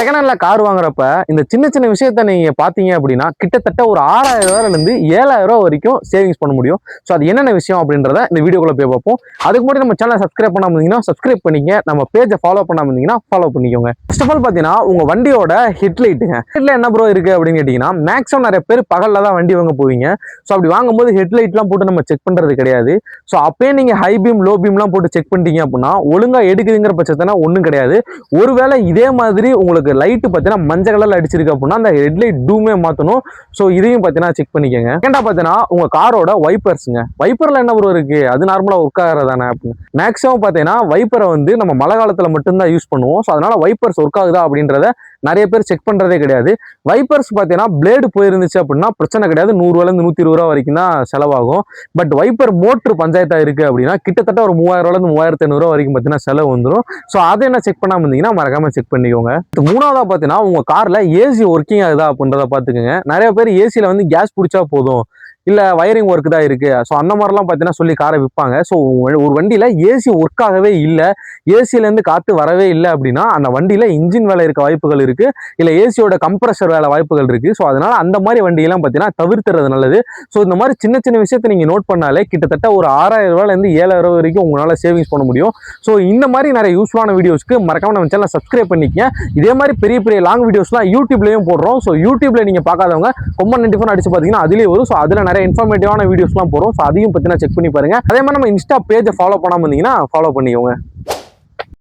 Second ஹேண்ட்ல car வாங்குறப்ப இந்த சின்ன சின்ன விஷயத்த நீங்க பாத்தீங்க அப்படின்னா கிட்டத்தட்ட ஒரு 6,000 ரூபாயில இருந்து 7,000 ரூபாய் வரைக்கும் சேவிங்ஸ் பண்ண முடியும். ஸோ அது என்னென்ன விஷயம் அப்படின்றத இந்த வீடியோக்குள்ள போய் பார்ப்போம். அதுக்கு முன்னாடி நம்ம சேனலை சப்ஸ்கிரைப் பண்ணாம இருந்தீங்கன்னா சப்ஸ்கிரைப் பண்ணிக்க, நம்ம பேஜை ஃபாலோ பண்ணாம இருந்தீங்கன்னா ஃபாலோ பண்ணிக்கோங்க. ஃபர்ஸ்ட் ஆஃப் ஆல் பாத்தீங்கன்னா உங்க வண்டியோட ஹெட்லைட்டுங்க. ஹெட்ல என்ன ப்ரோ இருக்கு அப்படின்னு கேட்டீங்கன்னா, மேக்ஸிமம் நிறைய பேர் பகல்ல தான் வண்டி வாங்க போவீங்க. ஸோ அப்படி வாங்கும்போது ஹெட்லைட்லாம் போட்டு நம்ம செக் பண்றது கிடையாது. ஸோ அப்பயே நீங்க ஹை பீம் லோ பீம்லாம் போட்டு செக் பண்ணிட்டீங்க அப்படின்னா ஒழுங்கா எடுக்குதுங்கிற பட்சத்துல ஒன்றும் கிடையாது. ஒருவேளை இதே மாதிரி உங்களுக்கு லைட் பார்த்தீங்கன்னா மஞ்சள் கலர்ல அடிச்சிருக்கு அப்படின்னா அந்த ஹெட்லைட் டூமே மாற்றணும். ஸோ இதையும் பார்த்தீங்கன்னா செக் பண்ணிக்கோங்க. ஏன்டா பார்த்தீங்கன்னா உங்க காரோட வைப்பர்ஸுங்க, வைப்பர்ல என்ன ப்ரோ இருக்கு, அது நார்மலா ஒர்க் ஆகிறதானே அப்படின்னு. மேக்ஸிமம் பார்த்தீங்கன்னா வைப்பரை வந்து நம்ம மழை காலத்தில் மட்டும்தான் யூஸ் பண்ணுவோம். ஸோ அதனால வைப்பர்ஸ் ஒர்க் ஆகுதா அப்படின்றத நிறைய பேர் செக் பண்றதே கிடையாது. வைப்பர்ஸ் பார்த்தீங்கன்னா பிளேடு போயிருந்துச்சு அப்படின்னா பிரச்சனை கிடையாது, 100 ரூபாயிலிருந்து 120 ரூபா வரைக்கும் தான் செலவாகும். பட் வைப்பர் மோட்டர் பஞ்சாயத்தா இருக்கு அப்படின்னா கிட்டத்தட்ட ஒரு 3000 ரூபாயிலிருந்து 3500 ரூபா வரைக்கும் பார்த்தீங்கன்னா செலவு வந்துடும். ஸோ அதை என்ன செக் பண்ணாம இருந்தீங்கன்னா மறக்காம செக் பண்ணிக்கோங்க. மூணாவதா பார்த்தீங்கன்னா உங்க கார்ல ஏசி ஒர்க்கிங் ஆகுதா அப்படின்றத பார்த்துக்கோங்க. நிறைய பேர் ஏசியில வந்து கேஸ் பிடிச்சா போதும், இல்ல வயரிங் ஒர்க் தான் இருக்கு, ஸோ அந்த மாதிரிலாம் பார்த்தீங்கன்னா சொல்லி காரை விற்பாங்க. ஸோ ஒரு வண்டியில ஏசி ஒர்க் ஆகவே இல்லை, ஏசியிலேருந்து காற்று வரவே இல்லை அப்படின்னா அந்த வண்டியில இன்ஜின் வேலை இருக்க வாய்ப்புகள் இருக்கு, இல்லை ஏசியோட கம்ப்ரஸர் வேலை வாய்ப்புகள் இருக்கு. ஸோ அதனால அந்த மாதிரி வண்டியெல்லாம் பார்த்தீங்கன்னா தவிர்த்துறது நல்லது. ஸோ இந்த மாதிரி சின்ன சின்ன விஷயத்தை நீங்க நோட் பண்ணாலே கிட்டத்தட்ட ஒரு 6,000 ரூபாயிலேருந்து 7,000 ரூபாய் வரைக்கும் உங்களால சேவிங்ஸ் பண்ண முடியும். ஸோ இந்த மாதிரி நிறைய யூஸ்ஃபுல்லான வீடியோஸ்க்கு மறக்காம நம்ம சேனலை சப்ஸ்கிரைப் பண்ணிக்கங்க. இதே மாதிரி பெரிய பெரிய லாங் வீடியோஸ்லாம் யூடியூப்லயும் போடுறோம். ஸோ யூடியூப்ல நீங்க பார்க்காதவங்க கொம்மன் 94 அடிச்சு பார்த்தீங்கன்னா அதுலேயே வரும். ஸோ அதில் நிறைய இன்ஃபர்மேட்டிவான வீடியோஸ்லாம் போறோம். ஸோ அதையும் பத்தினா செக் பண்ணி பாருங்க. அதே மாதிரி நம்ம இன்ஸ்டா பேஜை ஃபாலோ பண்ணாம இருந்தீங்கன்னா ஃபாலோ பண்ணிக்கோங்க.